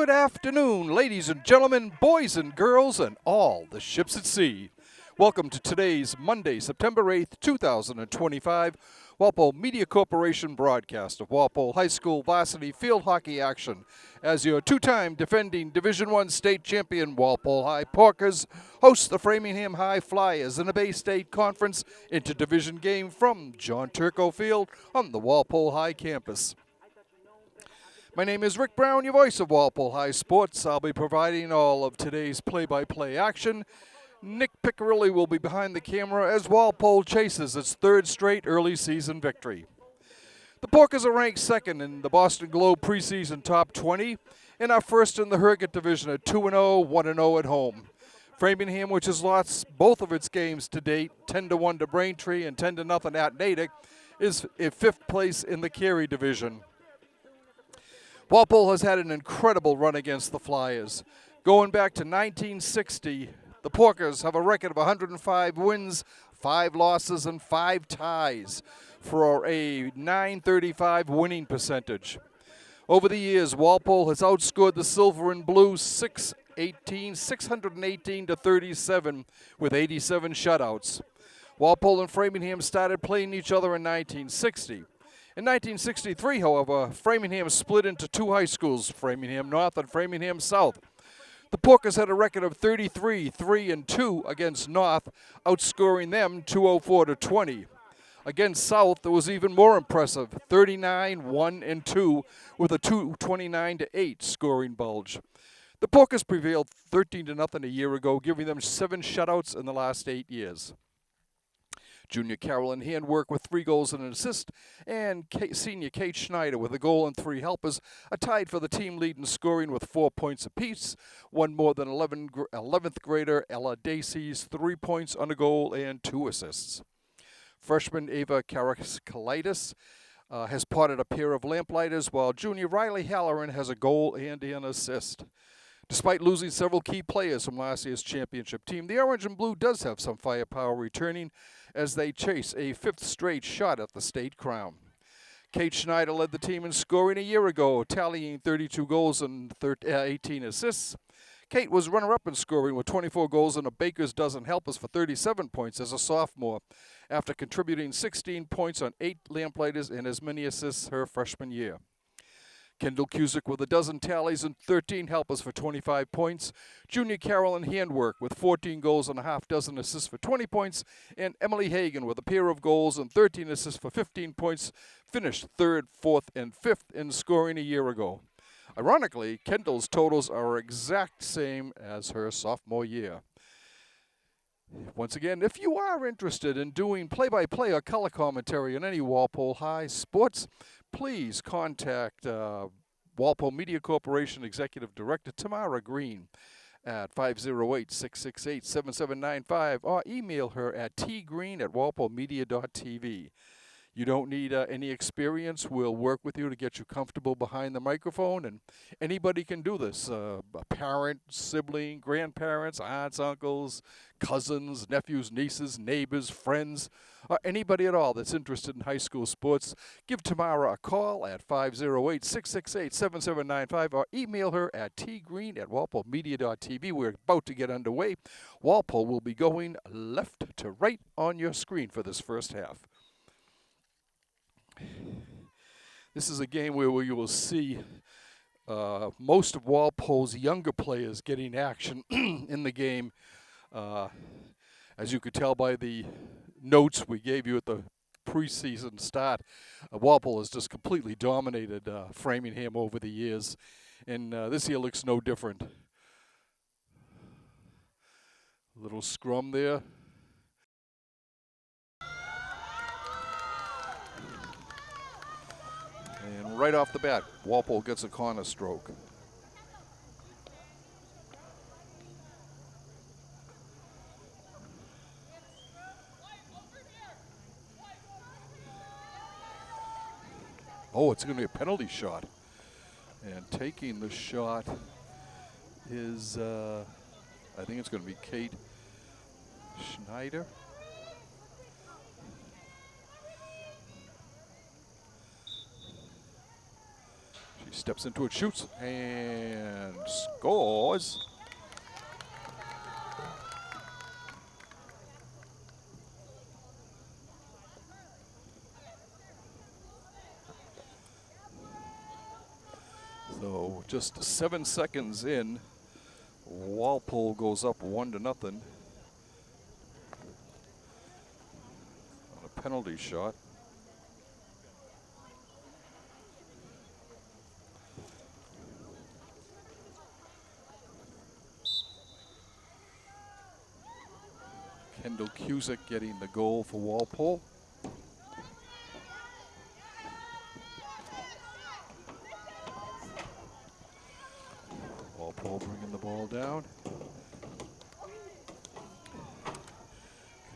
Good afternoon, ladies and gentlemen, boys and girls, and all the ships at sea. Welcome to today's Monday, September 8th, 2025, Walpole Media Corporation broadcast of Walpole High School varsity field hockey action as your two-time defending Division I state champion Walpole High Porkers host the Framingham High Flyers in a Bay State Conference interdivision game from John Turco Field on the Walpole High campus. My name is Rick Brown, your voice of Walpole High Sports. I'll be providing all of today's play-by-play action. Nick Piccirilli will be behind the camera as Walpole chases its third straight early season victory. The Porkers are ranked second in the Boston Globe preseason top 20 and are first in the Herget division at 2-0, 1-0 at home. Framingham, which has lost both of its games to date, 10-1 to Braintree and 10-0 at Natick, is in fifth place in the Carey division. Walpole has had an incredible run against the Flyers. Going back to 1960, the Porkers have a record of 105 wins, 5 losses, and 5 ties for a .935 winning percentage. Over the years, Walpole has outscored the Silver and Blue 618 to 37 with 87 shutouts. Walpole and Framingham started playing each other in 1960. In 1963, however, Framingham split into two high schools, Framingham North and Framingham South. The Porkers had a record of 33-3-2 against North, outscoring them 204 to 20. Against South, it was even more impressive, 39-1-2 with a 229 to 8 scoring bulge. The Porkers prevailed 13-0 a year ago, giving them 7 shutouts in the last 8 years. Junior Carolyn Handwork with 3 goals and an assist, and senior Kate Schneider with a goal and 3 helpers are tied for the team lead in scoring with 4 points apiece, one more than 11th grader Ella Dacey's 3 points on a goal and 2 assists. Freshman Ava Karaskalitis has potted a pair of lamplighters, while junior Riley Halloran has a goal and an assist. Despite losing several key players from last year's championship team, the Orange and Blue does have some firepower returning as they chase a 5th straight shot at the state crown. Kate Schneider led the team in scoring a year ago, tallying 32 goals and 18 assists. Kate was runner-up in scoring with 24 goals and a baker's dozen helpers for 37 points as a sophomore, after contributing 16 points on 8 lamplighters and as many assists her freshman year. Kendall Cusick with a dozen tallies and 13 helpers for 25 points. Junior Carolyn Handwork with 14 goals and a half dozen assists for 20 points. And Emily Hagan with a pair of goals and 13 assists for 15 points finished 3rd, 4th, and 5th in scoring a year ago. Ironically, Kendall's totals are exact same as her sophomore year. Once again, if you are interested in doing play-by-play or color commentary on any Walpole High sports, please contact Walpole Media Corporation Executive Director Tamara Green at 508-668-7795 or email her at tgreen@walpolemedia.tv. You don't need any experience. We'll work with you to get you comfortable behind the microphone, and anybody can do this. A parent, sibling, grandparents, aunts, uncles, cousins, nephews, nieces, neighbors, friends, anybody at all that's interested in high school sports. Give Tamara a call at 508-668-7795 or email her at tgreen@walpolemedia.tv. We're about to get underway. Walpole will be going left to right on your screen for this first half. This is a game where you will see most of Walpole's younger players getting action in the game. As you could tell by the notes we gave you at the preseason start, Walpole has just completely dominated Framingham over the years, and this year looks no different. Little scrum there. And right off the bat, Walpole gets a corner stroke. Oh, it's going to be a penalty shot. And taking the shot is, I think it's going to be Kate Schneider. She steps into it, shoots, and scores. So just 7 seconds in, Walpole goes up 1-0 on a penalty shot. Kendall Cusick getting the goal for Walpole. Walpole bringing the ball down.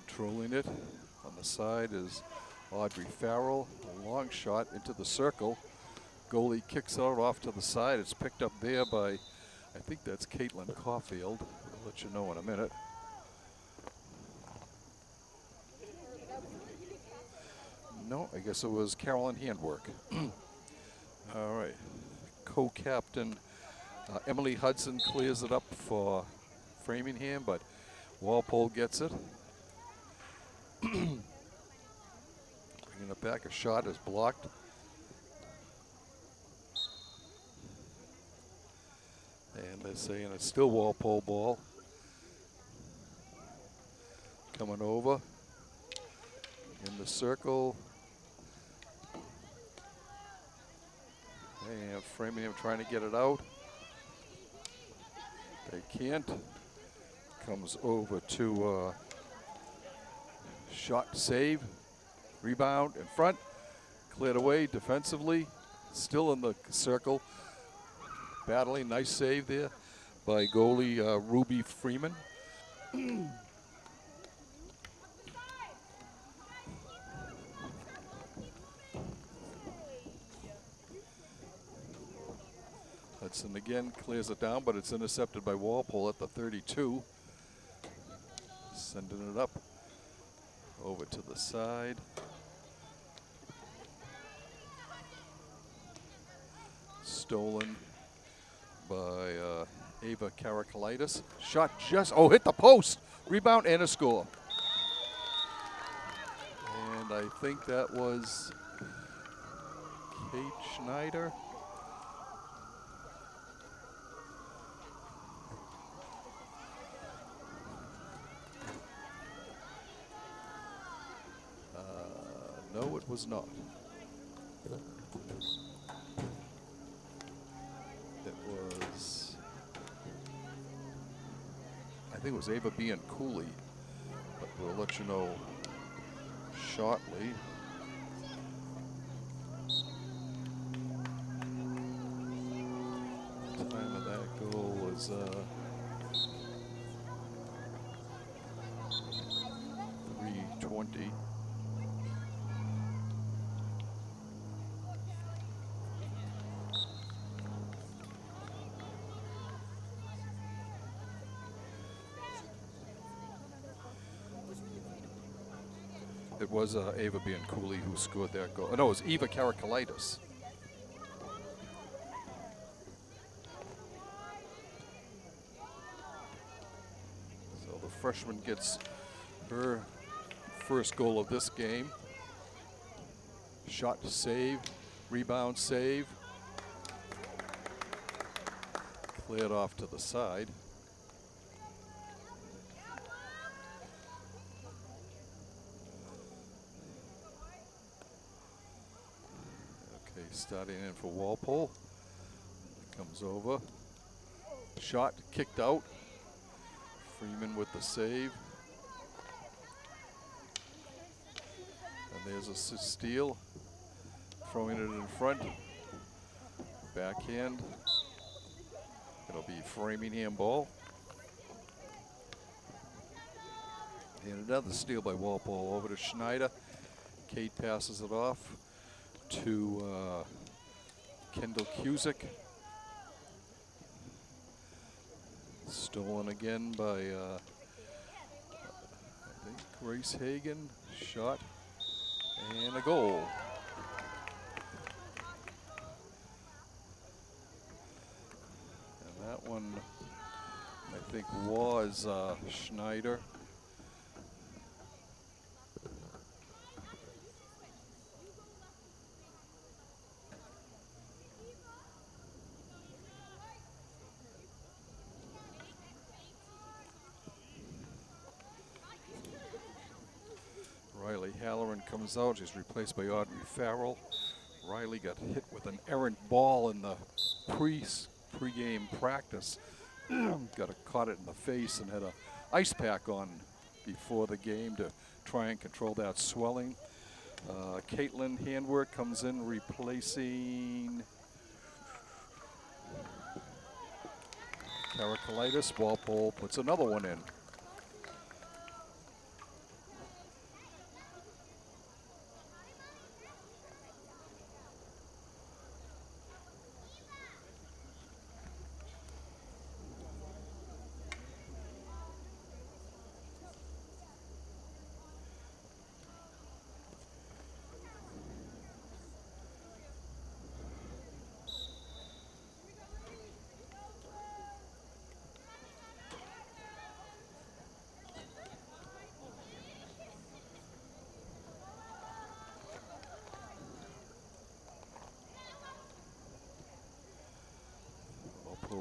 Controlling it. On the side is Audrey Farrell. A long shot into the circle. Goalie kicks out off to the side. It's picked up there by, I think that's Caitlin Caulfield. I'll let you know in a minute. No, I guess it was Carolyn Handwork. All right. Co-captain Emily Hudson clears it up for Framingham, but Walpole gets it. Bringing it back, a shot is blocked. And they're saying it's still Walpole ball. Coming over in the circle. And Framingham trying to get it out. They can't. Comes over to shot, save, rebound in front. Cleared away defensively. Still in the circle. Battling, nice save there by goalie Ruby Freeman. Hudson again clears it down, but it's intercepted by Walpole at the 32. Sending it up over to the side. Stolen by Ava Karakalitis. Shot just, hit the post. Rebound and a score. And I think that was Kate Schneider. No, it was not. It was, I think it was Ava B. and Cooley, but we'll let you know shortly. The time of that goal was 3:20. It was Ava B. and Cooley who scored that goal. Oh, no, it was Eva Karakalitis. So the freshman gets her first goal of this game. Shot, save, rebound, save. Cleared off to the side. Starting in for Walpole. Comes over. Shot kicked out. Freeman with the save. And there's a steal. Throwing it in front. Backhand. It'll be Framingham ball. And another steal by Walpole over to Schneider. Kate passes it off to Kendall Cusick. Stolen again by I think Grace Hagan. Shot and a goal. And That one, I think, was Schneider. Riley Halloran comes out. He's replaced by Audrey Farrell. Riley got hit with an errant ball in the pre-game practice. Caught it in the face and had an ice pack on before the game to try and control that swelling. Caitlin Handwork comes in replacing Karakalitis. Walpole puts another one in.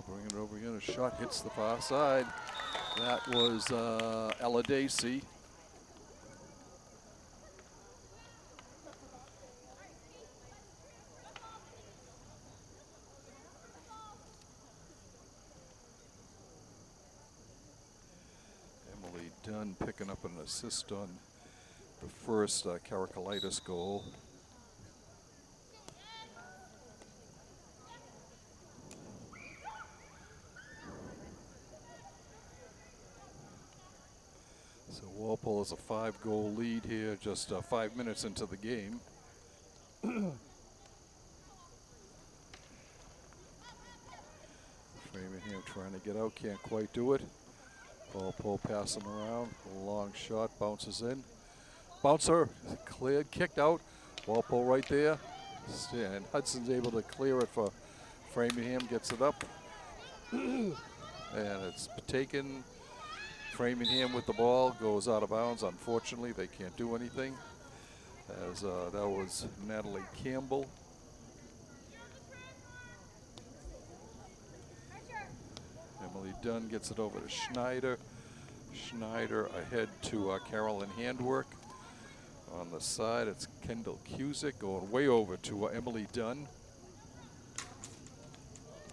Bringing it over again. A shot hits the far side. That was Ella Dacey. Emily Dunn picking up an assist on the first Karakalitis goal. So Walpole has a 5-goal lead here, just 5 minutes into the game. Framingham trying to get out, can't quite do it. Walpole passing around, a long shot, bounces in. Bouncer cleared, kicked out. Walpole right there. And Hudson's able to clear it for Framingham, gets it up. And it's taken. Framingham with the ball, goes out of bounds. Unfortunately, they can't do anything. As that was Natalie Campbell. Emily Dunn gets it over to Schneider. Schneider ahead to Carolyn Handwork. On the side, it's Kendall Cusick going way over to Emily Dunn.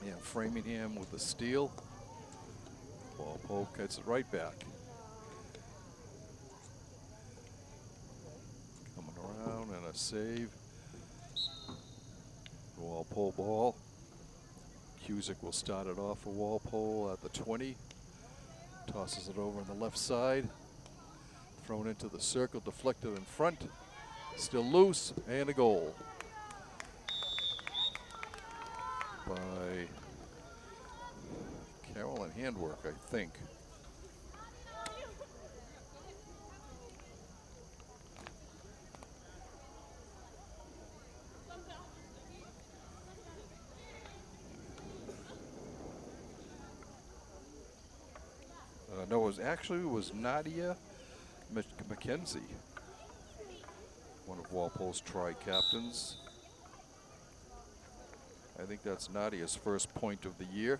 And Framingham with the steal. Walpole gets it right back. Coming around and a save. Walpole ball. Cusick will start it off for Walpole at the 20. Tosses it over on the left side. Thrown into the circle, deflected in front. Still loose, and a goal. By Carolyn Handwork, I think. No, it was Nadia McKenzie, one of Walpole's tri-captains. I think that's Nadia's first point of the year.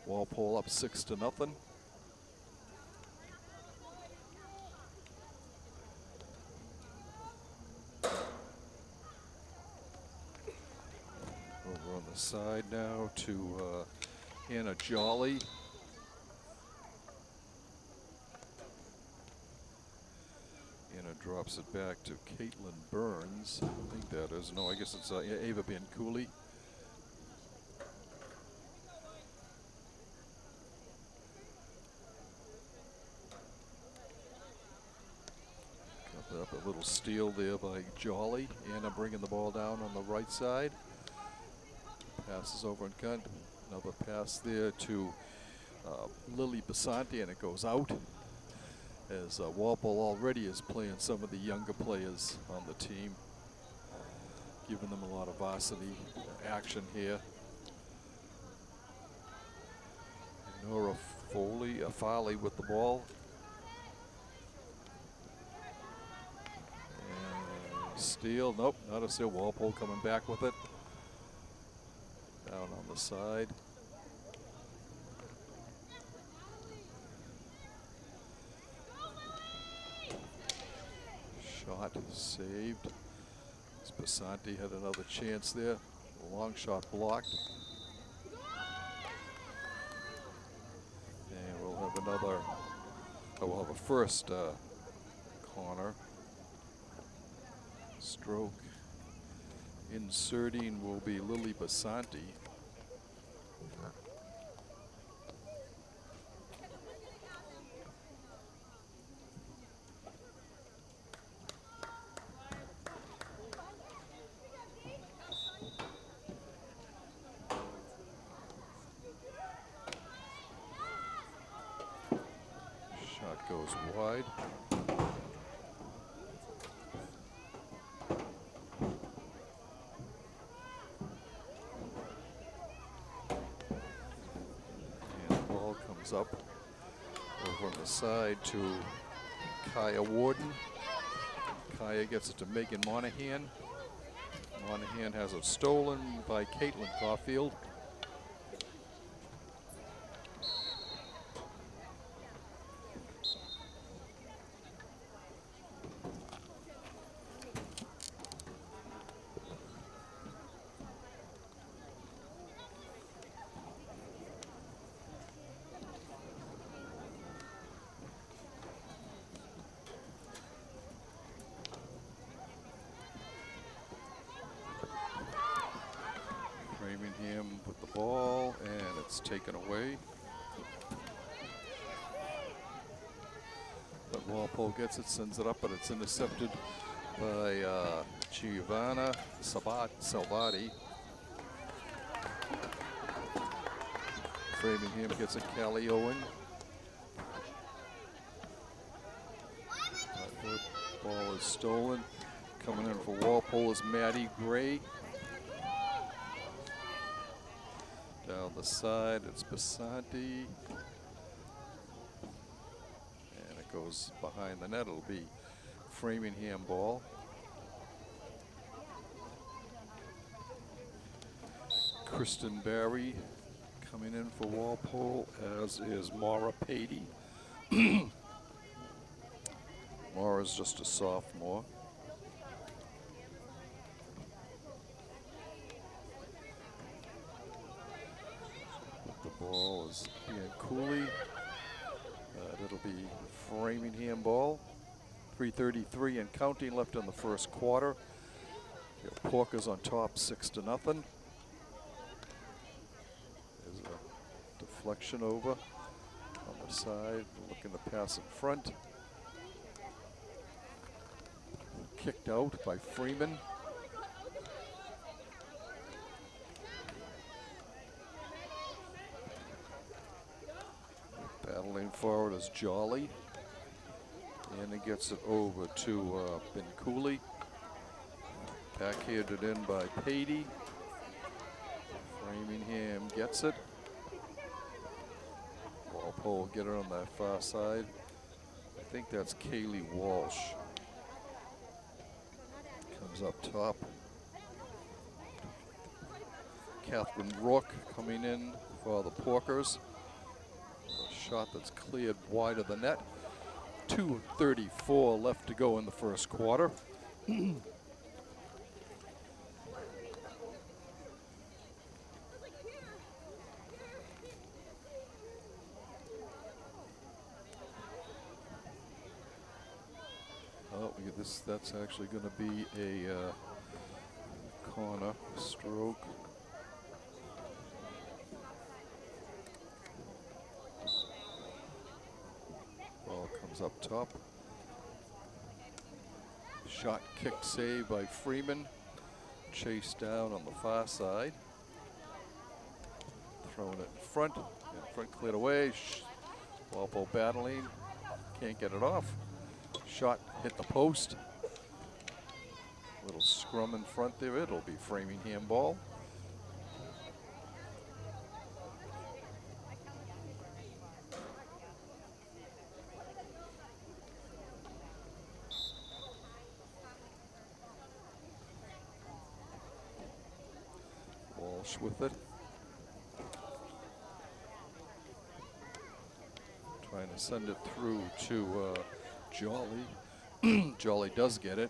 Walpole up 6-0. Over on the side now to Hannah Jolly. Anna drops it back to Caitlin Burns. I think that is. No, I guess it's Ava Bancouli. Got up a little steal there by Jolly. Anna bringing the ball down on the right side. Passes over and gun. Another pass there to Lily Basanti, and it goes out. As Walpole already is playing some of the younger players on the team, giving them a lot of varsity action here. Nora Farley with the ball. And steal, nope, not a steal. Walpole coming back with it. Down on the side. Shot saved. Basanti had another chance there. Long shot blocked. And we'll have another, we'll have a first corner. Stroke. Inserting will be Lily Basanti. Goes wide. And the ball comes up over on the side to Kaya Warden. Kaya gets it to Megan Monahan. Monahan has it stolen by Caitlin Caulfield. Framingham with the ball, and it's taken away. But Walpole gets it, sends it up, but it's intercepted by Giovanna Salvati. Framingham gets it, Callie Owen. The ball is stolen. Coming in for Walpole is Maddie Gray. Down the side, it's Basanti. And it goes behind the net. It'll be Framingham ball. Kristen Barry coming in for Walpole, as is Maura Patey. Maura's just a sophomore. The ball is being Cooley. It'll be Framingham ball. 3:33 and counting left in the first quarter. Porkers on top 6-0. There's a deflection over on the side, looking to pass in front. Kicked out by Freeman. Battling forward is Jolly. And he gets it over to Ben Cooley. Backhanded in by Patey. Framingham gets it. Walpole get it on that far side. I think that's Kaylee Walsh. Comes up top. Catherine Rook coming in for the Porkers. A shot that's cleared wide of the net. 2:34 left to go in the first quarter. Oh, this, that's actually going to be a corner stroke. Ball comes up top. Shot kick save by Freeman. Chased down on the far side. Thrown it in front. In front cleared away. Walpole battling. Can't get it off. Shot hit the post. Little scrum in front there. It'll be Framingham ball. Walsh with it. Trying to send it through to Jolly. Jolly does get it.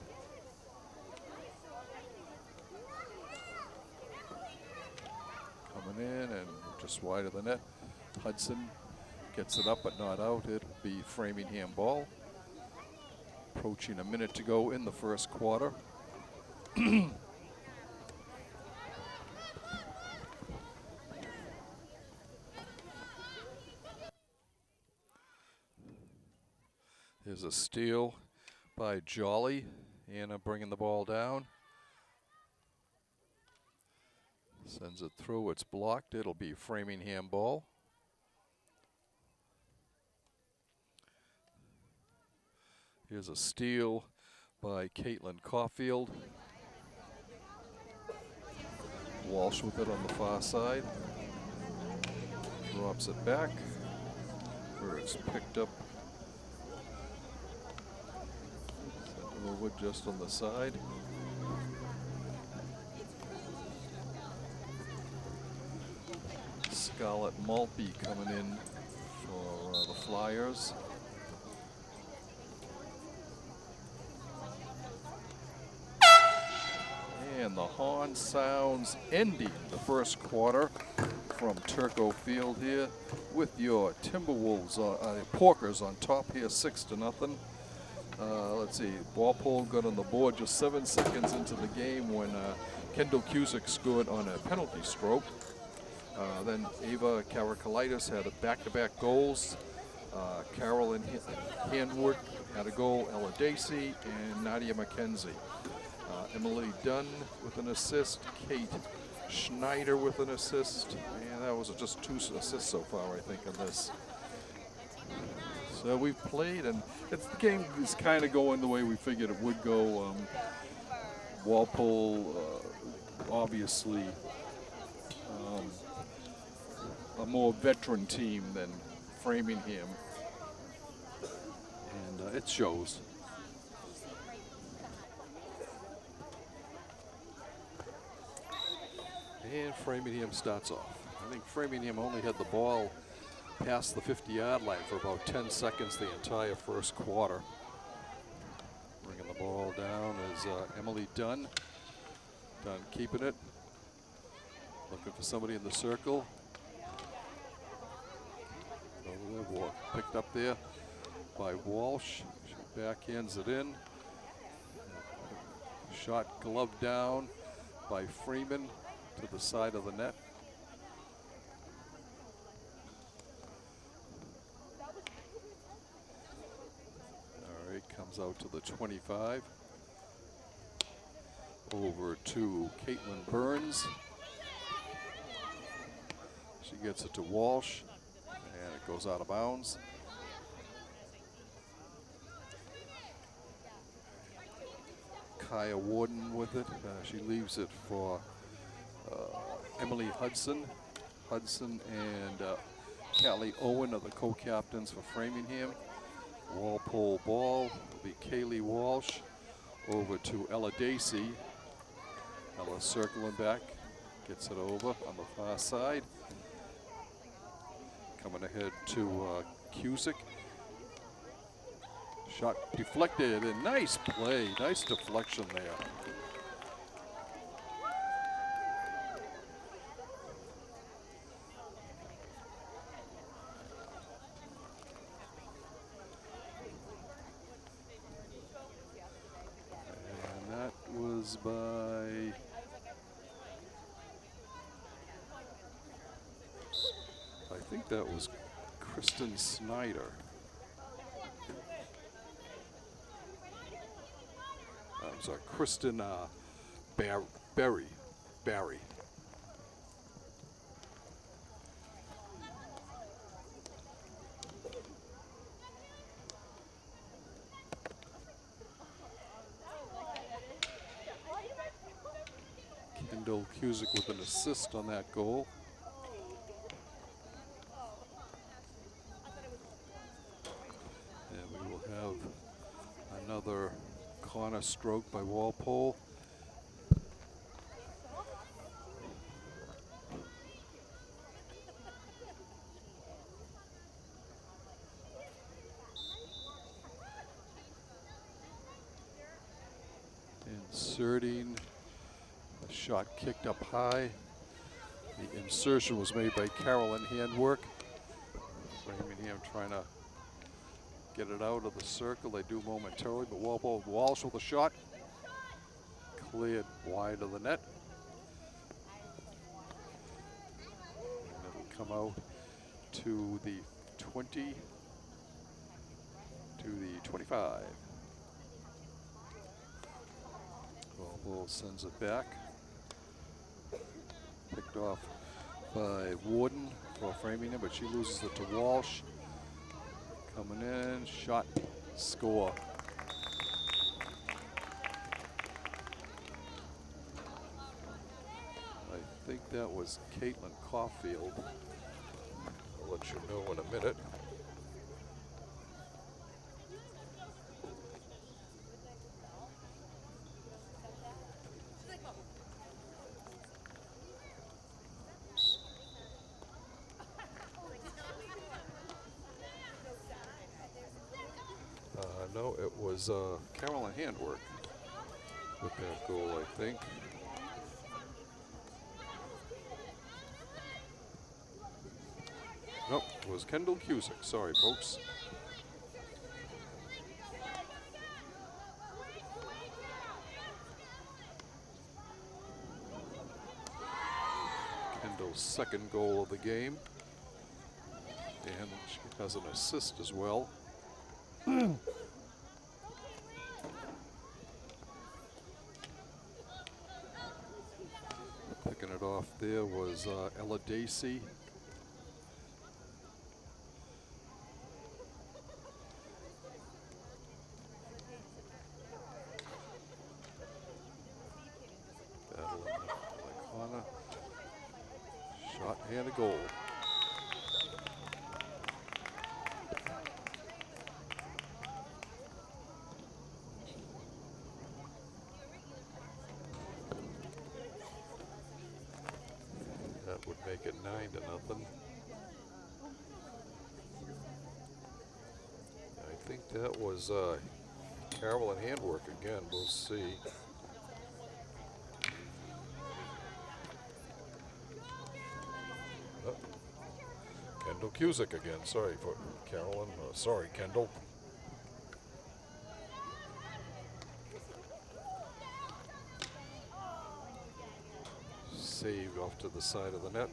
Coming in and just wide of the net. Hudson gets it up but not out. It'll be Framingham ball. Approaching a minute to go in the first quarter. There's a steal by Jolly. Anna bringing the ball down. Sends it through. It's blocked. It'll be Framingham ball. Here's a steal by Caitlin Caulfield. Walsh with it on the far side. Drops it back where it's picked up. Over just on the side. Scarlett Maltby coming in for the Flyers. And the horn sounds ending the first quarter from Turco Field here with your Timberwolves, Porkers on top here, 6-0. Let's see, Walpole got on the board just 7 seconds into the game when Kendall Cusick scored on a penalty stroke. Then Ava Karakalitis had back-to-back goals. Carolyn Handwood had a goal, Ella Dacey, and Nadia McKenzie. Emily Dunn with an assist, Kate Schneider with an assist, and that was just 2 assists so far, I think, in this. So we've played, and the game is kind of going the way we figured it would go. Walpole, obviously, a more veteran team than Framingham, and it shows. And Framingham starts off. I think Framingham only had the ball past the 50-yard line for about 10 seconds the entire first quarter. Bringing the ball down is Emily Dunn. Dunn keeping it. Looking for somebody in the circle. Over there, picked up there by Walsh. She backhands it in. Shot gloved down by Freeman to the side of the net. All right, comes out to the 25. Over to Caitlin Burns. She gets it to Walsh, and it goes out of bounds. Kaya Warden with it. She leaves it for Emily Hudson. Hudson and Callie Owen are the co-captains for Framingham. Walpole ball will be Kaylee Walsh. Over to Ella Dacey. Ella circling back, gets it over on the far side. Coming ahead to Cusick. Shot deflected, and nice play, nice deflection there. And that was by I think that was Kristen Snyder. I'm sorry, Kristen Barry. Kendall Cusick with an assist on that goal. And we will have another corner stroke by Walpole. inserting. A shot kicked up high. The insertion was made by Carolyn Handwork. Framingham trying to get it out of the circle. They do momentarily, but Walsh with a shot. Cleared wide of the net. And it'll come out to the 20, to the 25. Walpole sends it back. Picked off by Warden for Framingham, but she loses it to Walsh. Coming in, shot, score. I think that was Caitlin Caulfield. I'll let you know in a minute. No, it was Carolyn Handwork with that goal, I think. Nope, it was Kendall Cusick. Sorry, folks. Kendall's second goal of the game. And she has an assist as well. Picking it off there was Ella Dacey. Battle in the corner. Shot and a goal. That would make it 9-0. I think that was Carolyn Handwork again. We'll see. Oh. Kendall Cusick again. Sorry for Carolyn. Sorry, Kendall. Saved off to the side of the net.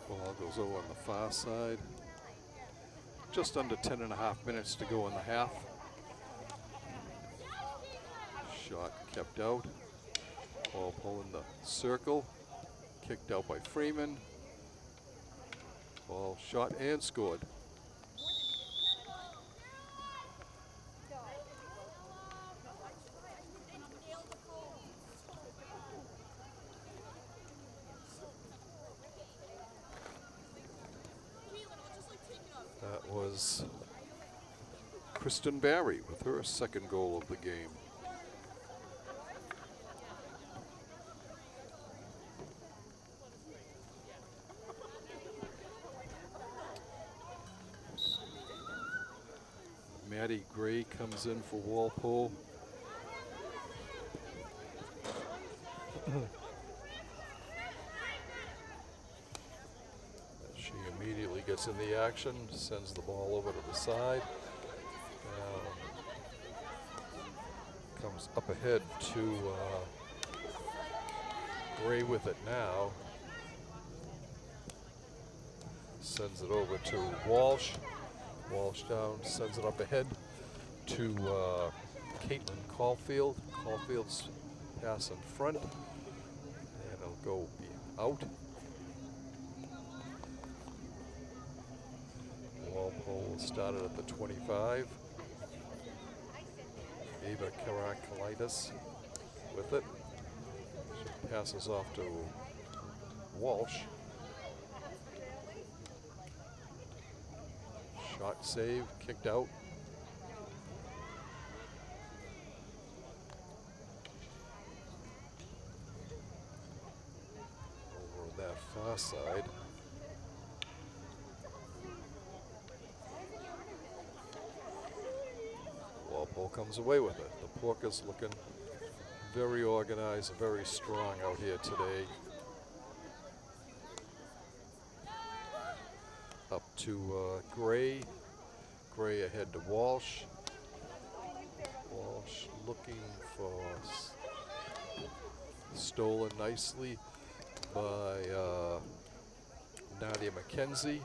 Ball goes over on the far side. Just under 10.5 minutes to go in the half. Shot kept out. Walpole in the circle. Kicked out by Freeman. Ball shot and scored. That was Kristen Barry with her second goal of the game. Maddie Gray comes in for Walpole. She immediately gets in the action, sends the ball over to the side. Comes up ahead to Gray with it now. Sends it over to Walsh. Walsh down, sends it up ahead to Caitlin Caulfield. Caulfield's pass in front, and it'll go be out. Walpole started at the 25. Ava Karakalitis with it. She passes off to Walsh. Shot save, kicked out. Over far side. Walpole comes away with it. The Porkers looking very organized and very strong out here today. Up to Gray. Gray ahead to Walsh. Walsh looking for stolen nicely by Nadia McKenzie.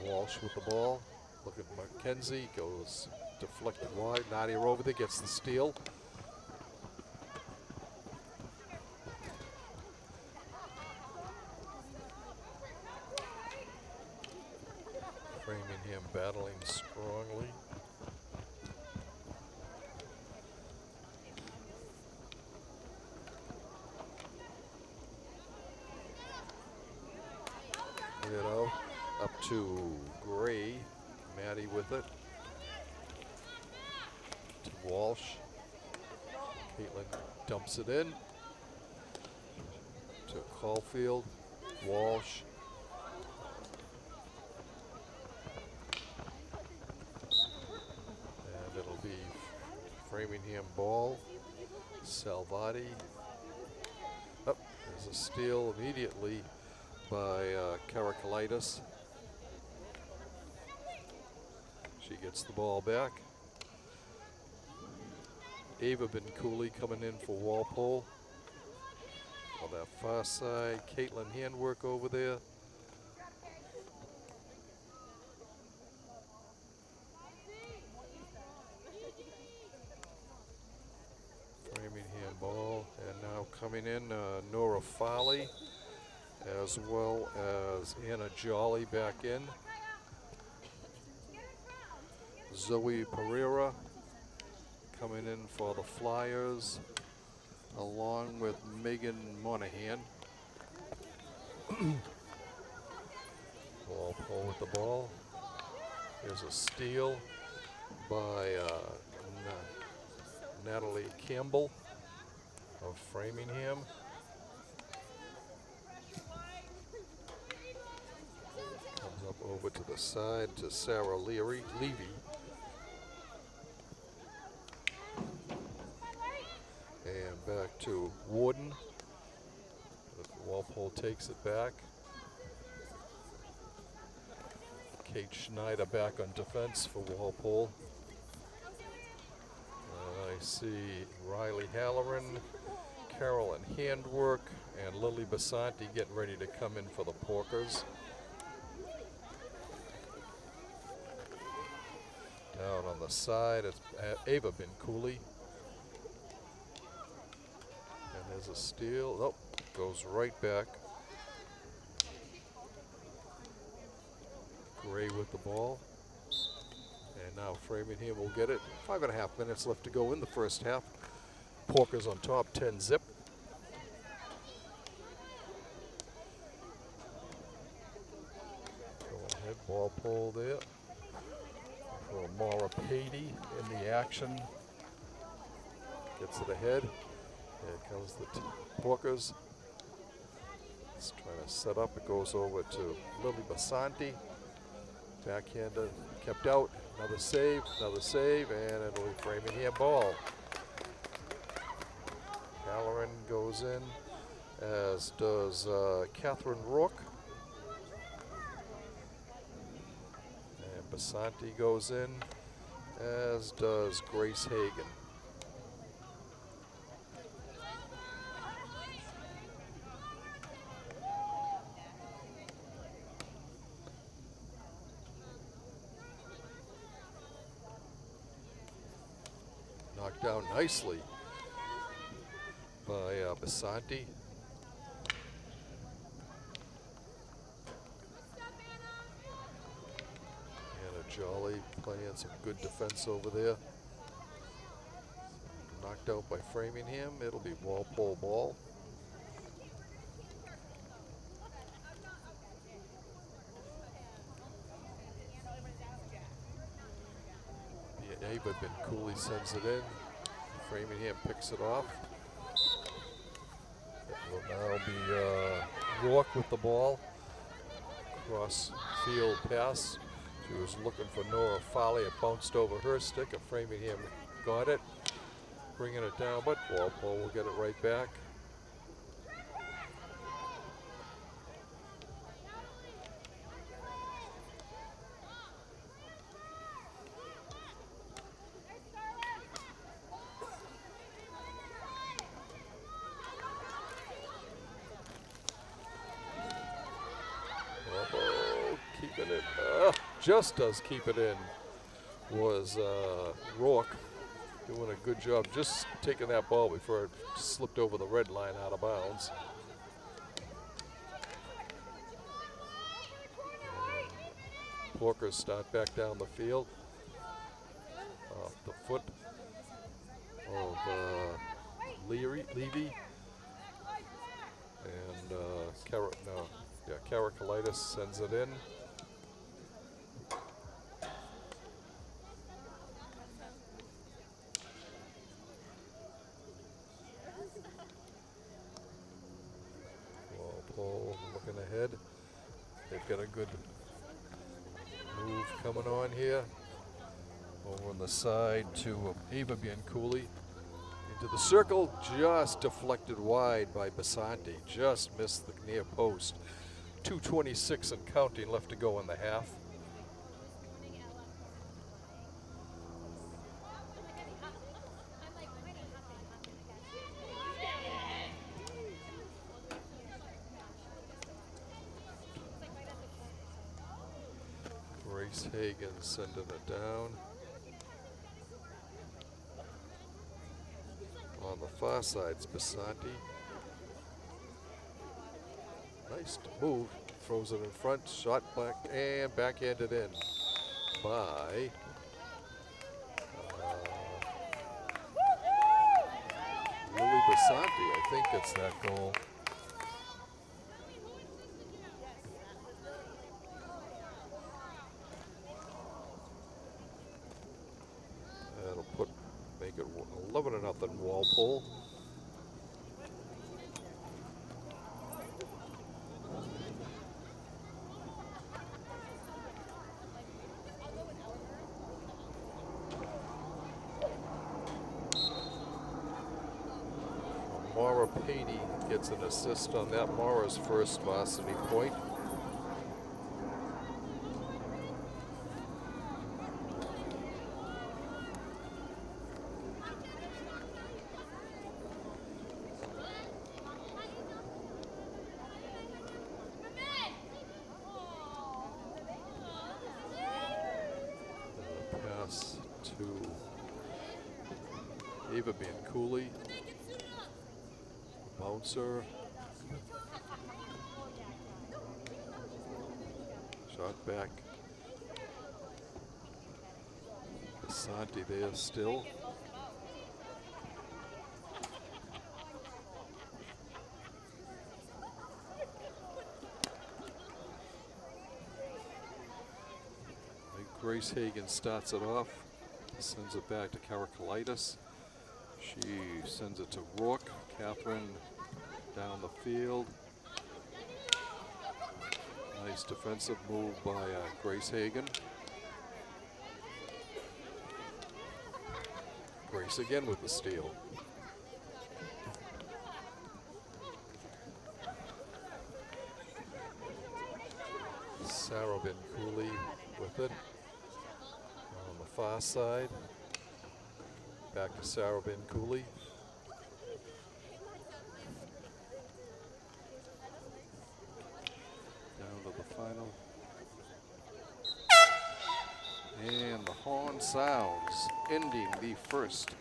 Walsh with the ball. Look at McKenzie, goes deflected wide. Nadia over there gets the steal. Framingham battling strongly. Up to Gray. Maddie with it. To Walsh. Caitlin dumps it in. To Caulfield. Walsh. And it'll be Framingham ball. Salvati. Oh, there's a steal immediately by Karakalitis. She gets the ball back. Ava Cooley coming in for Walpole. On that far side, Caitlin handwork over there. Framingham ball, and now coming in Nora Farley, as well as Anna Jolly back in. Zoe Pereira coming in for the Flyers, along with Megan Monahan. Walpole with the ball. Here's a steal by Natalie Campbell of Framingham. Comes up over to the side to Sarah Levy. And back to Warden. Walpole takes it back. Kate Schneider back on defense for Walpole. I see Riley Halloran, Carolyn Handwork, and Lily Basanti getting ready to come in for the Porkers. Down on the side, it's Ava Cooley. And there's a steal. Oh, goes right back. Gray with the ball. And now Framingham will get it. 5.5 minutes left to go in the first half. Porkers on top, 10-zip. Go ahead, Walpole there. For Maura Patey in the action. Gets it ahead. Here comes the Porkers. It's trying to set up. It goes over to Lily Basanti. Backhander kept out. Another save, and it'll be Framingham ball. Halloran goes in, as does Catherine Rourke. And Basanti goes in, as does Grace Hagan. Knocked down nicely by Basanti. Anna Jolly playing some good defense over there. Knocked out by Framingham. It'll be Walpole ball. Ava Cooley sends it in. Framingham picks it off. Will now be Rourke with the ball. Cross field pass. She was looking for Nora Foley. It bounced over her stick. And Framingham got it. Bringing it down, but Walpole will get it right back. Walpole keeping it, just does keep it in, was Rourke. Doing a good job just taking that ball before it slipped over the red line out of bounds. Porkers start back down the field. Off the foot of Levy. And Karakalitis sends it in. Walpole looking ahead. They've got a good move coming on here. Over on the side to Ava Bianculli. Into the circle, just deflected wide by Basanti. Just missed the near post. 2:26 and counting left to go in the half. Grace Hagen sending it down. On the far side's Basanti. Nice move. Throws it in front. Shot back and backhanded in by Lily Basanti. I think it's that goal. That'll make it 11-0 Walpole. Mara Patey gets an assist on that. Mara's first varsity point. Pass to Ava Bianculli. Bouncer. Shot back. Basanti there still. Grace Hagen starts it off. Sends it back to Karakalitis. She sends it to Rourke. Catherine down the field. Nice defensive move by Grace Hagen. Grace again with the steal. Sarah Bianculli with it. On the far side. Back to Sarah Bianculli. Down to the final. And the horn sounds, ending the first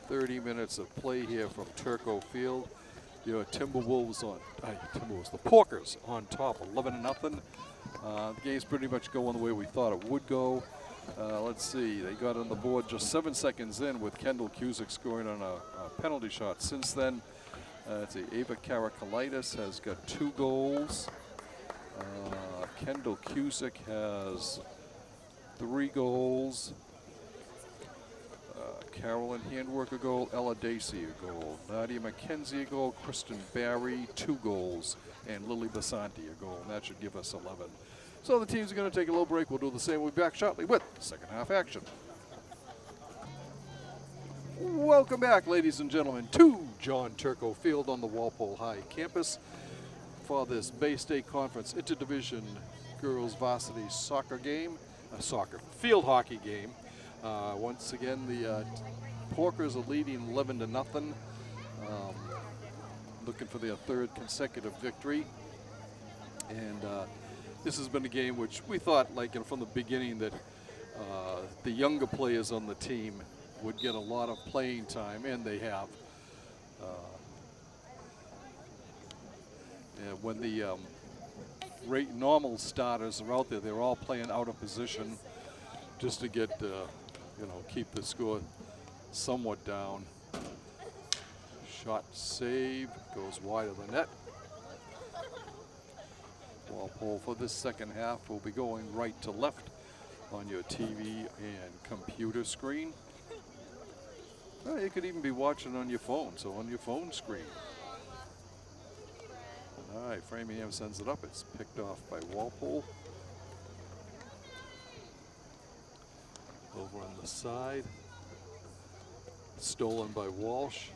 30 minutes of play here from Turco Field. Your Timberwolves on, the Porkers on top, 11-0. The game's pretty much going the way we thought it would go. Let's see, they got on the board just 7 seconds in with Kendall Cusick scoring on a penalty shot. Since then, let's see, Ava Karakalitis has got 2 goals. Kendall Cusick has 3 goals. Carolyn Handwork a goal, Ella Dacey a goal, Nadia McKenzie a goal, Kristen Barry 2 goals, and Lily Basanti a goal, and that should give us 11. So the teams are going to take a little break. We'll do the same. We'll be back shortly with second half action. Welcome back, ladies and gentlemen, to John Turco Field on the Walpole High campus for this Bay State Conference Interdivision Girls Varsity soccer game, field hockey game. Once again, the Porkers are leading 11-0, looking for their 3rd consecutive victory. And this has been a game which we thought, like from the beginning, that the younger players on the team would get a lot of playing time, and they have. When the normal starters are out there, they're all playing out of position just to get, keep the score somewhat down. Shot save, goes wide of the net. Walpole for this second half will be going right to left on your TV and computer screen. Well, you could even be watching on your phone, so on your phone screen. All right, Framingham sends it up. It's picked off by Walpole. Over on the side. Stolen by Walsh.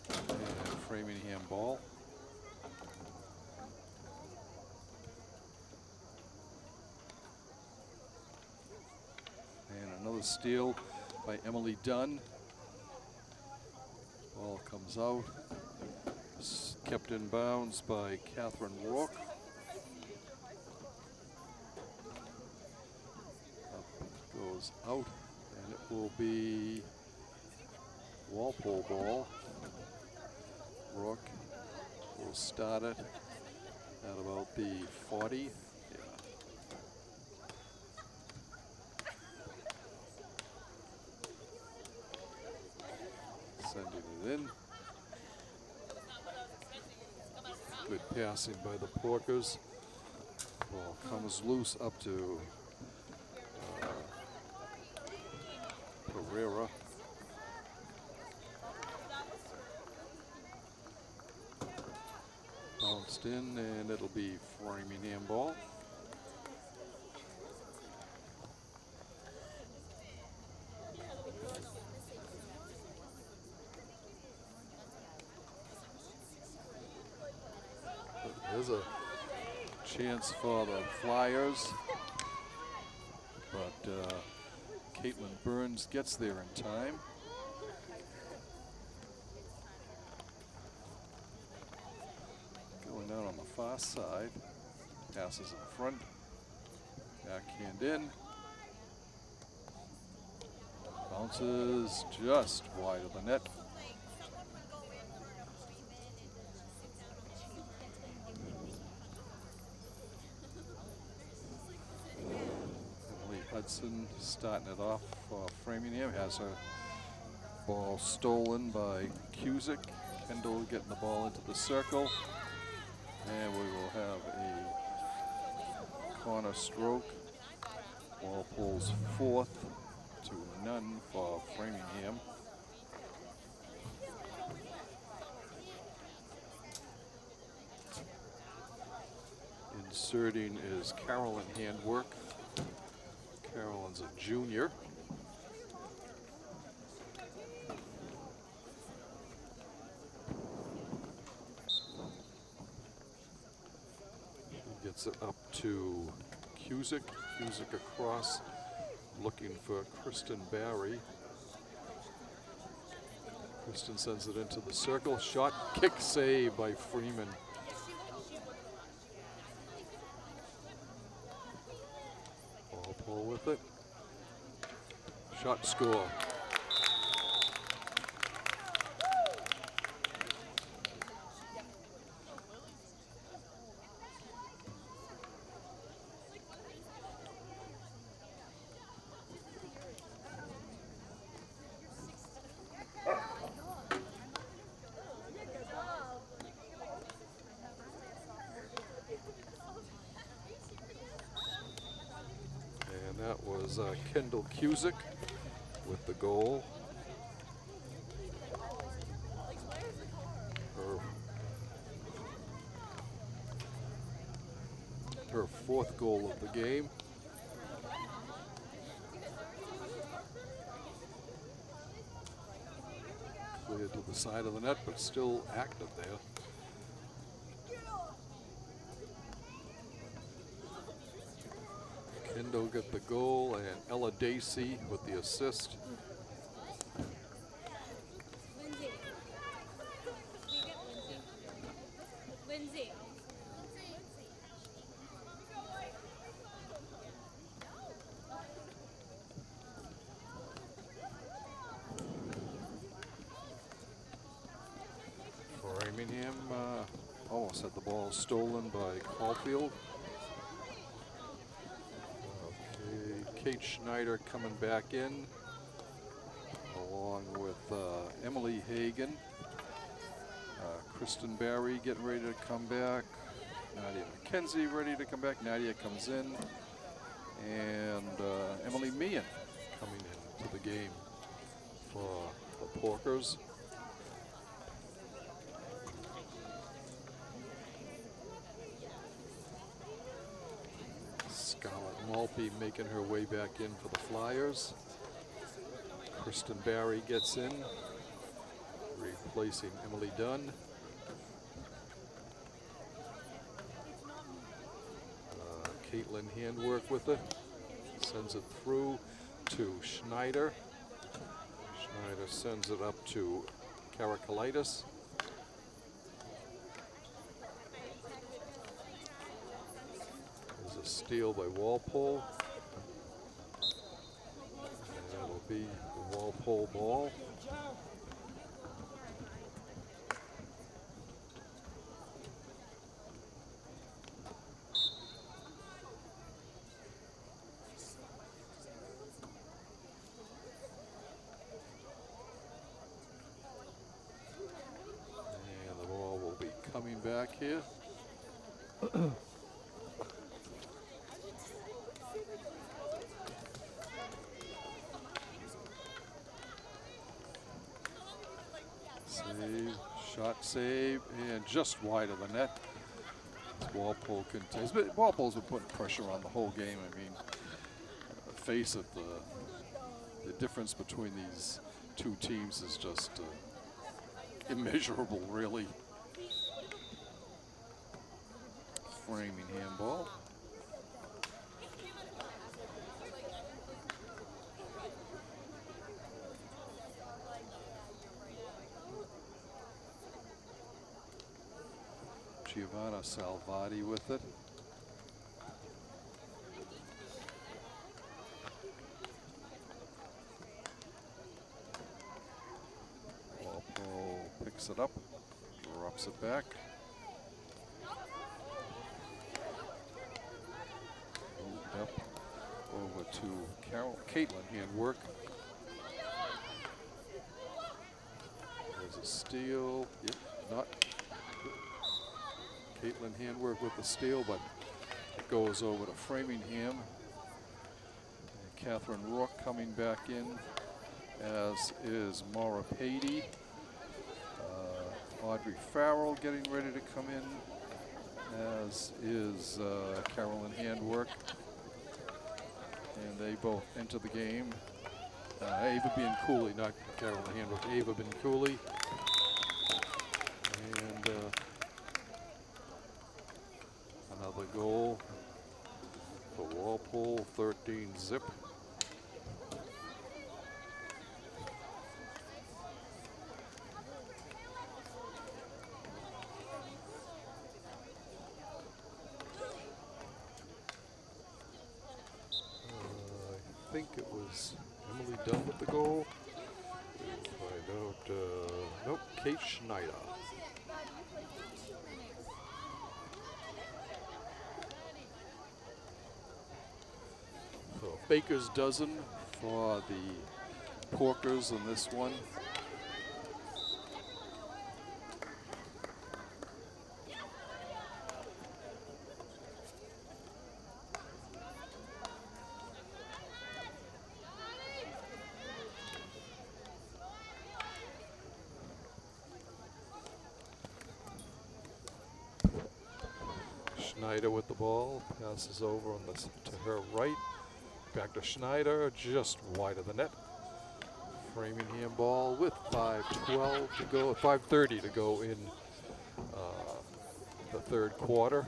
And Framingham ball. And another steal by Emily Dunn. Ball comes out. Kept in bounds by Catherine Rourke. Up goes out, and it will be Walpole ball. Rourke will start it at about the 40. Sending it in. Good passing by the Porkers. Ball comes loose up to Pereira. Bounced in, and it'll be Framingham ball. There's a chance for the Flyers, but Caitlin Burns gets there in time. Going down on the far side, passes in front, backhand in, bounces just wide of the net. Hudson starting it off for Framingham, has her ball stolen by Cusick. Kendall getting the ball into the circle, and we will have a corner stroke. Walpole's 4th to none for Framingham. Inserting is Carolyn Handwork. Carolyn's a junior. He gets it up to Cusick. Cusick across, looking for Kristen Barry. Kristen sends it into the circle. Shot, kick, save by Freeman. Walpole with it. Shot, score. That was Kendall Cusick with the goal. Her fourth goal of the game. Cleared to the side of the net, but still active there. Kendo got the goal, and Ella Dacey with the assist. Lindsay. Framingham almost had the ball stolen by Caulfield. Okay, Kate Schneider coming back in, along with Emily Hagan. Kristen Barry getting ready to come back. Nadia McKenzie ready to come back. Nadia comes in. And Emily Meehan coming into the game for the Porkers. Scarlett Malpe making her way back in for the Flyers. Kristen Barry gets in, replacing Emily Dunn. Caitlin handwork with it, sends it through to Schneider. Schneider sends it up to Karakalitis. There's a steal by Walpole. And that'll be the Walpole ball. Coming back here. Save, shot save, and just wide of the net. Walpole contains, but Walpole's been putting pressure on the whole game. I mean, face it, the difference between these two teams is just immeasurable, really. Framingham ball. Giovanna Salvati with it. Walpole picks it up, drops it back. Moved up over to Caitlin handwork. There's a steal. Yep, not. Caitlin handwork with the steal, but it goes over to Framingham. And Catherine Rourke coming back in, as is Maura Patey. Audrey Farrell getting ready to come in, as is Carolyn Handwork. And they both enter the game. Ava Bianculli, not Carolyn Handwork, Ava Bianculli. And another goal for Walpole, 13-zip. I think it was Emily Dunn with the goal. Find out, nope, Kate Schneider. So Baker's dozen for the Porkers in this one. Schneider with the ball, passes over on to her right. Back to Schneider, just wide of the net. Framingham ball with 5:12 to go, 5:30 to go in the third quarter.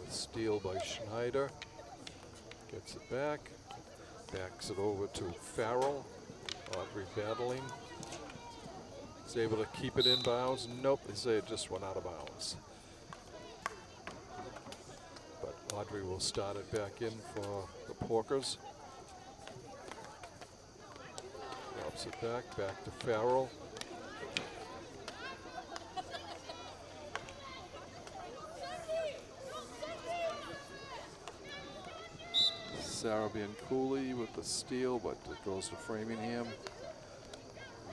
Steal by Schneider. Gets it back. Backs it over to Farrell. Audrey battling. Is able to keep it in bounds. Nope, they say it just went out of bounds. But Audrey will start it back in for the Porkers. Drops it back to Farrell. Sarah Cooley with the steal, but it goes to Framingham.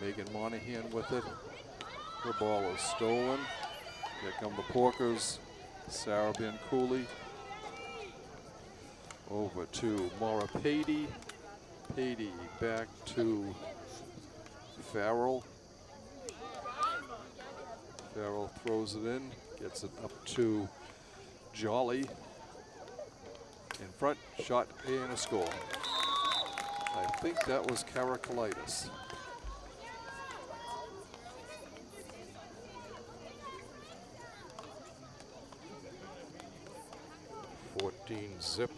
Megan Monahan with it. Her ball is stolen. Here come the Porkers. Sarah Cooley. Over to Maura Pady. Pady back to Farrell. Farrell throws it in, gets it up to Jolly. In front, shot and a score. I think that was Caracolitis. Zip.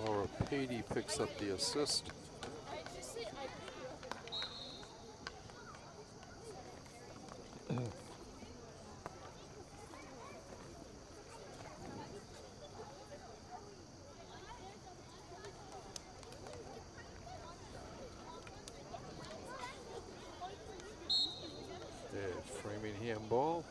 Laura Pady picks up the assist. Framingham ball.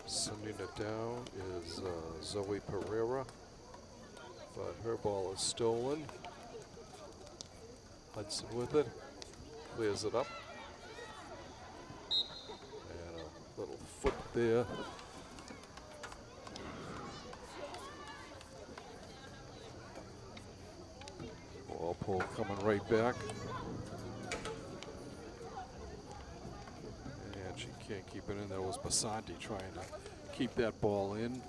Sending it down is Zoe Pereira, but her ball is stolen. Hudson with it, clears it up. And a little foot there. Walpole coming right back. And she can't keep it in. There was Basanti trying to keep that ball in.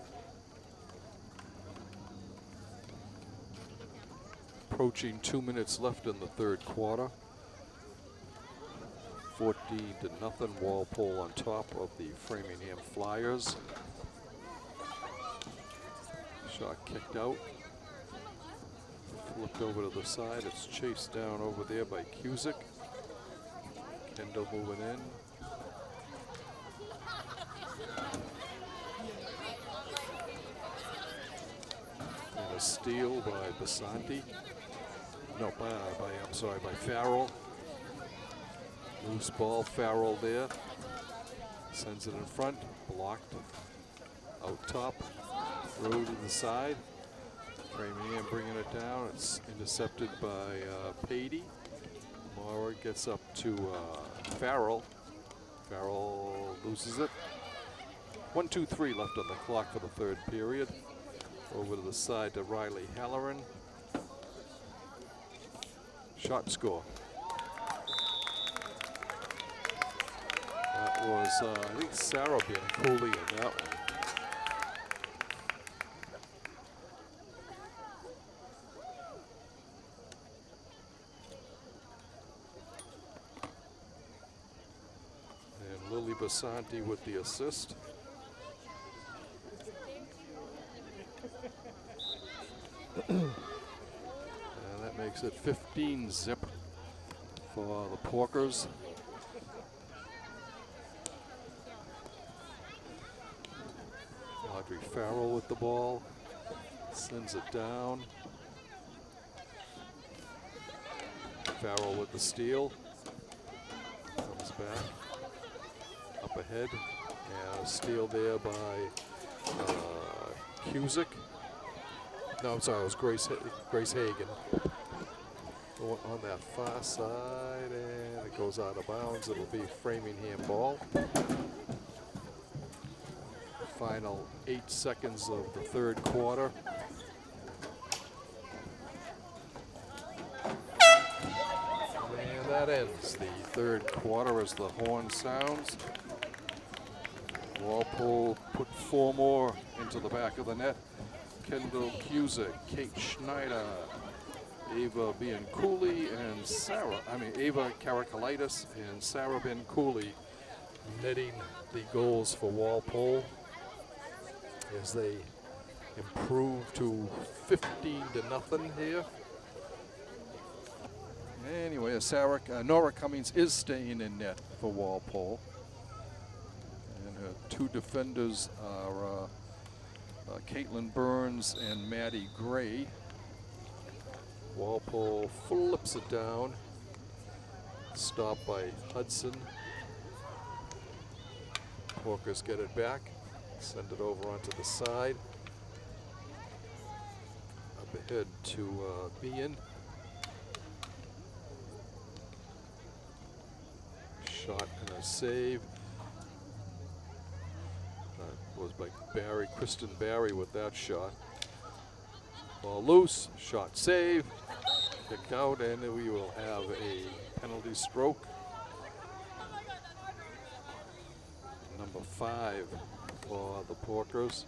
Approaching 2 minutes left in the third quarter. 14-0, Walpole on top of the Framingham Flyers. Shot kicked out. Flipped over to the side. It's chased down over there by Cusick. Kendall moving in. And a steal by Basanti. No, by Farrell. Loose ball, Farrell there. Sends it in front, blocked. Out top, throw to the side. Framingham bringing it down. It's intercepted by Pady. Mara gets up to Farrell. Farrell loses it. 1-2-3 left on the clock for the third period. Over to the side to Riley Halloran. Shot score. That was, I think, Sarah Cooley in that one. And Lily Basanti with the assist. And that makes it 15-0 for the Porkers. Farrell with the ball. Sends it down. Farrell with the steal. Comes back. Up ahead. And a steal there by Cusick. No, I'm sorry, it was Grace Hagan. On that far side, and it goes out of bounds. It'll be Framingham ball. Final 8 seconds of the third quarter. And that ends the third quarter as the horn sounds. Walpole put 4 more into the back of the net. Kendall Cusick, Kate Schneider, Ava Bianculli, and Ava Karakalitis and Sarah Bianculli netting the goals for Walpole as they improve to 15-0 here. Anyway, Nora Cummings is staying in net for Walpole. And her 2 defenders are Caitlin Burns and Maddie Gray. Walpole flips it down. Stopped by Hudson. Hawkers get it back. Send it over onto the side. Up ahead to Bean. Shot and a save. Was by Kristen Barry with that shot. Ball loose, shot save, kicked out, and we will have a penalty stroke. Number 5 for the Porkers.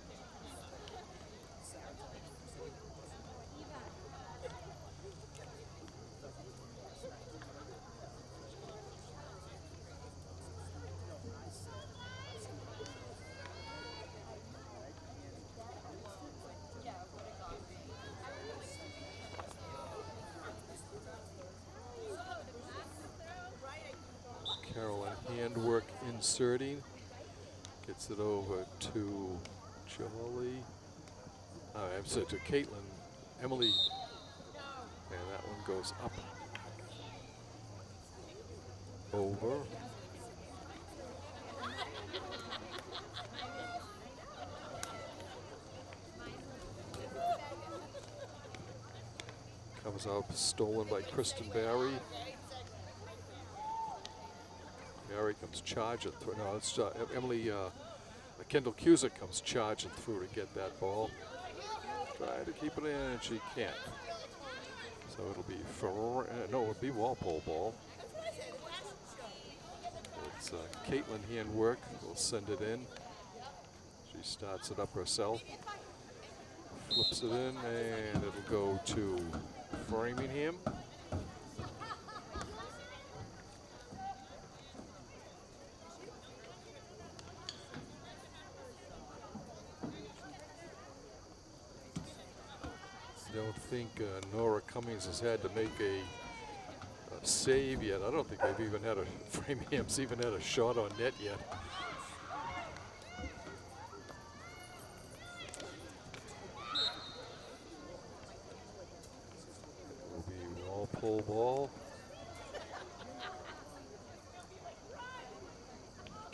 Caroline handwork inserting. Gets it over to Jolly. I'm sorry, to Caitlin. Emily. And that one goes up. Over. Comes out stolen by Kristen Barry. Barry comes charging through. No, it's Emily. Kendall Cusick comes charging through to get that ball. Try to keep it in, and she can't. So it'll be it'll be Walpole ball. It's Caitlin handwork. Will send it in. She starts it up herself. Flips it in, and it'll go to Framingham. Don't think Nora Cummings has had to make a save yet. I don't think they've even had Framingham's even had a shot on net yet. It will be Walpole ball.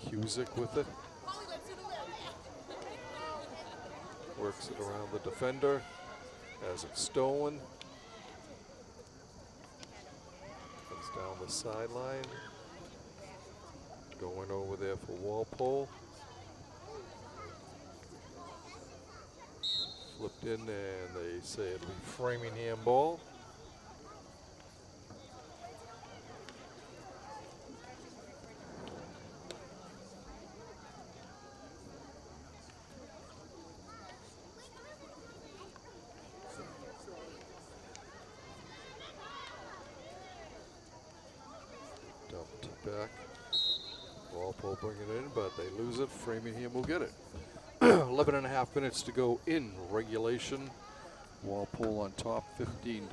Cusick with it. Works it around the defender. Has it stolen. Comes down the sideline. Going over there for Walpole. Flipped in, and they say it'll be Framingham ball. Back. Walpole bring it in, but they lose it. Framingham will get it. 11.5 minutes to go in regulation. Walpole on top, 15-0.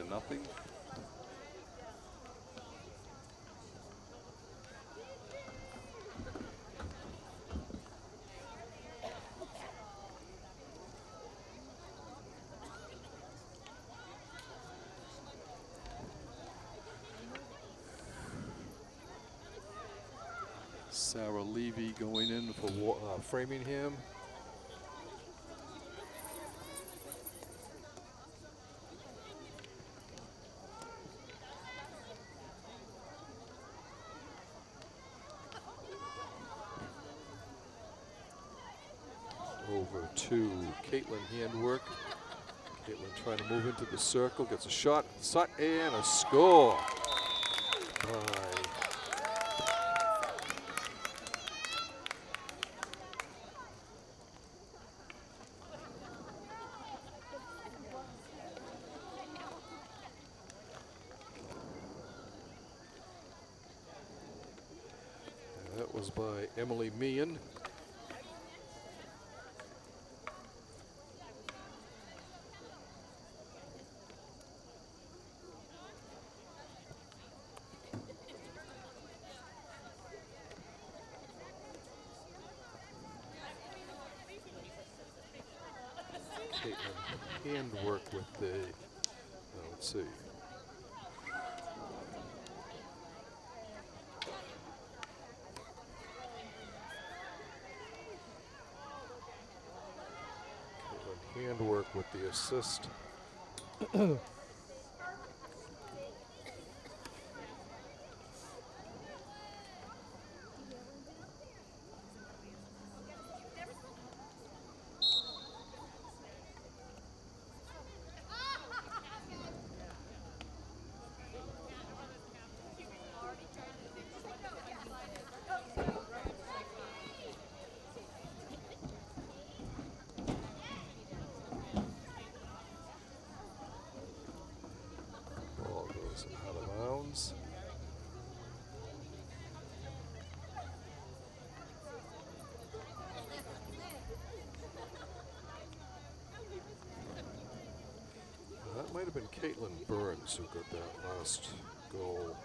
in for Framingham. Over to Caitlin handwork. Caitlin trying to move into the circle, gets a shot, and a score by that was by Emily Meehan. Caitlin handwork with the, let's see. Caitlin handwork with the assist. Ball goes out of bounds. That might have been Caitlin Burns who got that last goal.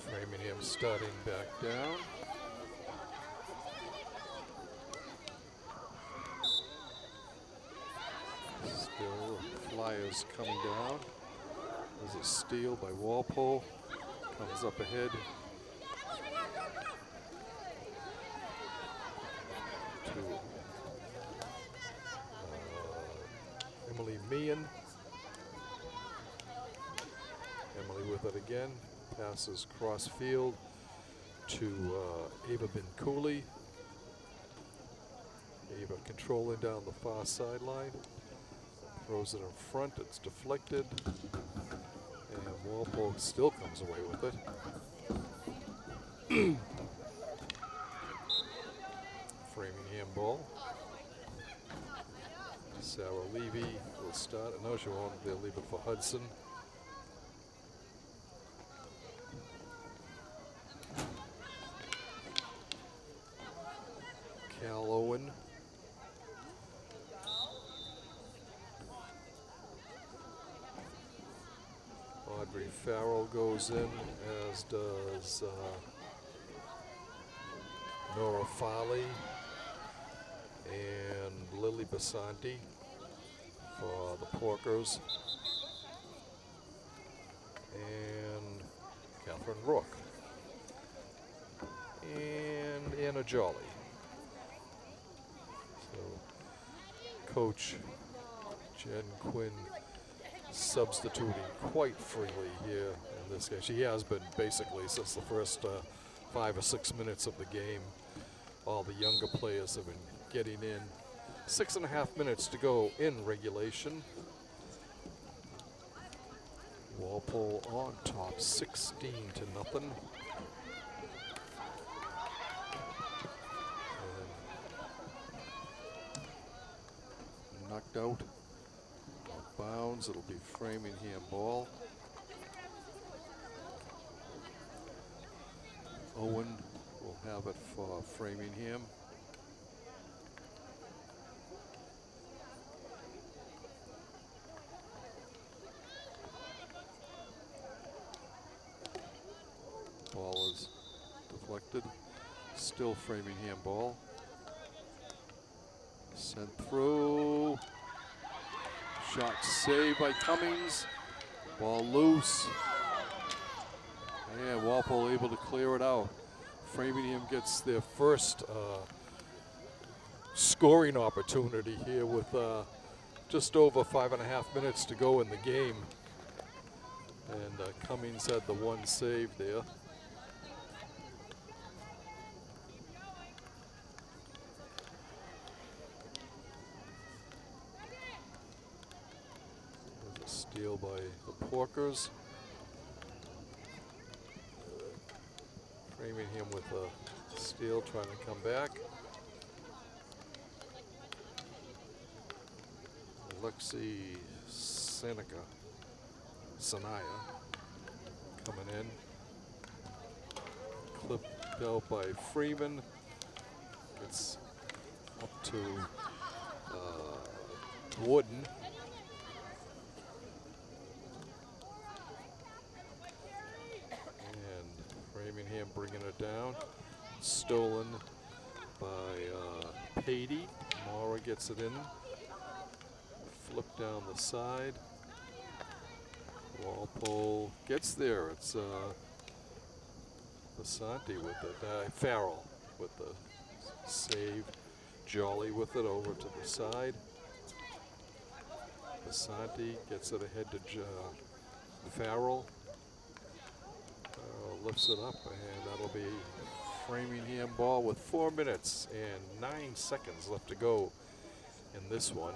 Framingham starting back down. Still Flyers coming down. There's a steal by Walpole. Comes up ahead. To Emily Meehan. Emily with it again. Passes cross field to Ava Bin-Cooley. Ava controlling down the far sideline. Throws it in front, it's deflected. And Walpole still comes away with it. Framingham ball. Sarah Levy will start. No, she won't. They'll leave it for Hudson. Cal Owen. Audrey Farrell goes in, as does Nora Farley and Lily Basanti for the Porkers, and Catherine Rook, and Anna Jolly. So Coach Jen Quinn substituting quite freely here in this game. She has been basically since the first 5 or 6 minutes of the game. All the younger players have been getting in. 6.5 minutes to go in regulation. Walpole on top, 16-0. And knocked out. Bounds, it'll be Framingham ball. Owen will have it for Framingham. Still Framingham ball. Sent through. Shot saved by Cummings. Ball loose. And Walpole able to clear it out. Framingham gets their first scoring opportunity here with just over 5.5 minutes to go in the game. And Cummings had the one save there. There's a steal by the Porkers. Framingham with a steal, trying to come back. Alexi Sanaya coming in. Clipped out by Freeman. Gets up to Wooden. And Framingham bringing it down. Stolen by Patey. Mara gets it in. Flip down the side. Walpole gets there. It's Varsity with it. Farrell with the save. Jolly with it over to the side. Varsity gets it ahead to Farrell. Lifts it up, and that'll be Framingham ball with 4 minutes and 9 seconds left to go in this one.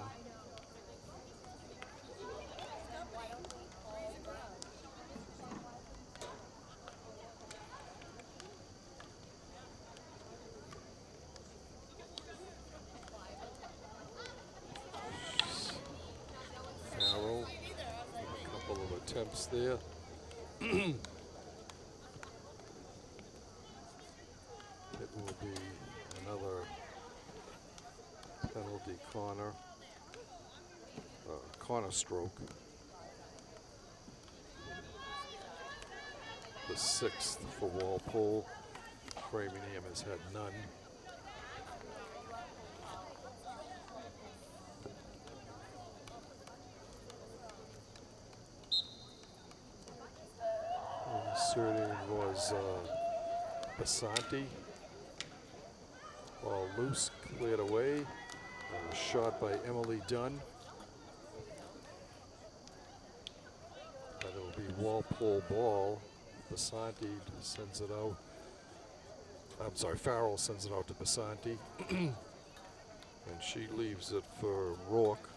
Farrell with a couple of attempts there. It will be another penalty corner stroke. The 6th for Walpole. Framingham has had none. Inserting was Varsity. Ball loose, cleared away. Shot by Emily Dunn. And it will be Walpole ball. Varsity sends it out. I'm sorry, Farrell sends it out to Varsity. And she leaves it for Rourke.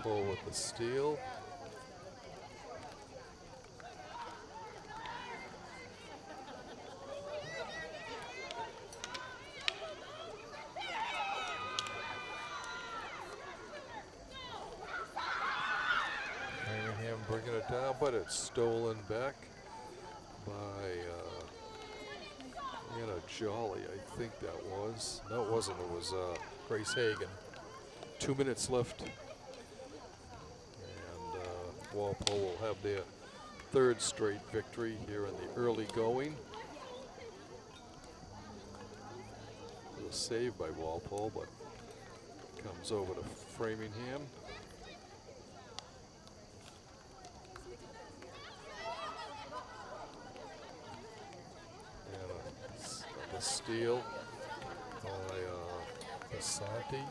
With the steal. Framingham bringing it down, but it's stolen back by Anna Jolly, I think that was. No, it wasn't. It was Grace Hagan. 2 minutes left. Walpole will have their 3rd straight victory here in the early going. It was saved by Walpole, but comes over to Framingham. And a steal by Varsity.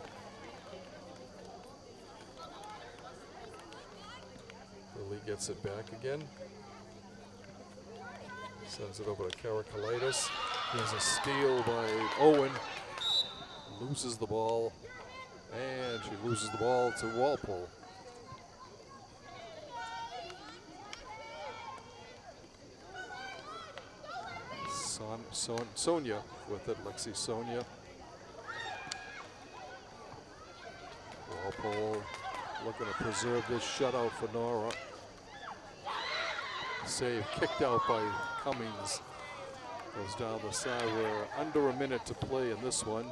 Lily gets it back again. Sends it over to Karakalitis. There's a steal by Owen. Loses the ball. And she loses the ball to Walpole. Sonia with it. Lexi Sonia. Walpole looking to preserve this shutout for Nora. Save kicked out by Cummings. Goes down the side. We're under a minute to play in this one.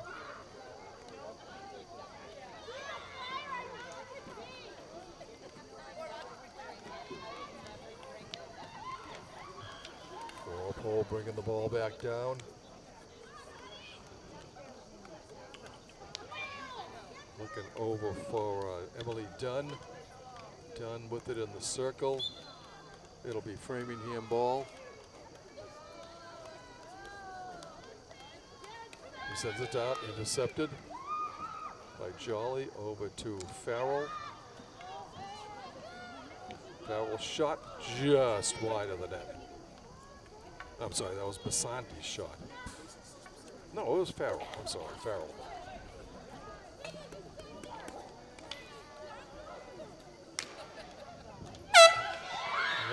Walpole bringing the ball back down. Looking over for Emily Dunn. Dunn with it in the circle. It'll be Framingham ball. He sends it out, intercepted by Jolly over to Farrell. Farrell shot just wide of the net. I'm sorry, that was Basanti's shot. No, it was Farrell. I'm sorry, Farrell.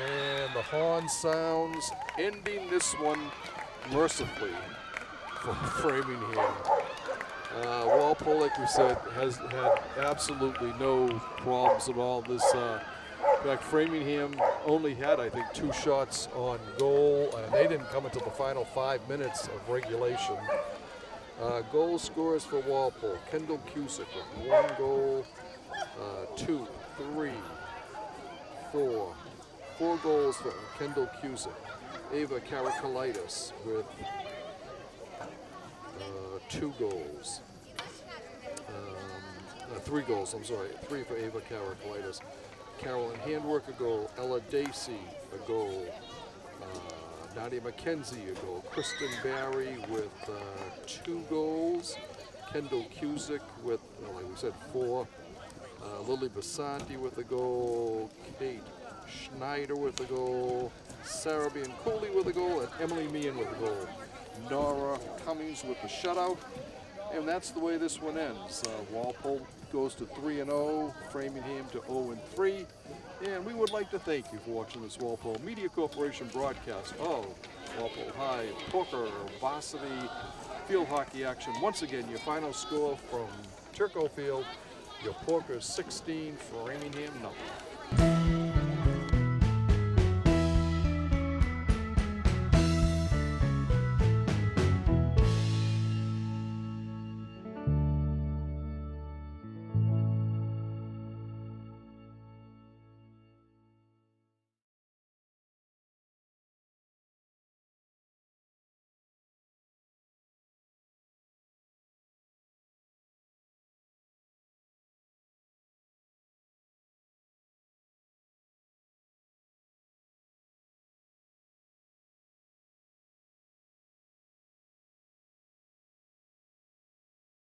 And the horn sounds, ending this one mercifully for Framingham. Walpole, like we said, has had absolutely no problems at all. This, in fact, Framingham only had, I think, 2 shots on goal, and they didn't come until the final 5 minutes of regulation. Goal scorers for Walpole: Kendall Cusick with 1 goal, 2, 3, 4. 4 goals for Kendall Cusick. Ava Karakalitis with 2 goals. 3 goals, I'm sorry. 3 for Ava Karakalitis. Carolyn Handwork a goal. Ella Dacey a goal. Nadia McKenzie a goal. Kristen Barry with 2 goals. Kendall Cusick with, like we said, 4. Lily Basanti with a goal. Kate Schneider with a goal. Sarah Bianculli with a goal. And Emily Meehan with a goal. Nora Cummings with the shutout. And that's the way this one ends. Walpole goes to 3-0, Framingham to 0-3. And we would like to thank you for watching this Walpole Media Corporation broadcast of Walpole High Poker Varsity Field Hockey action. Once again, your final score from Turco Field, your Porkers 16, Framingham 0.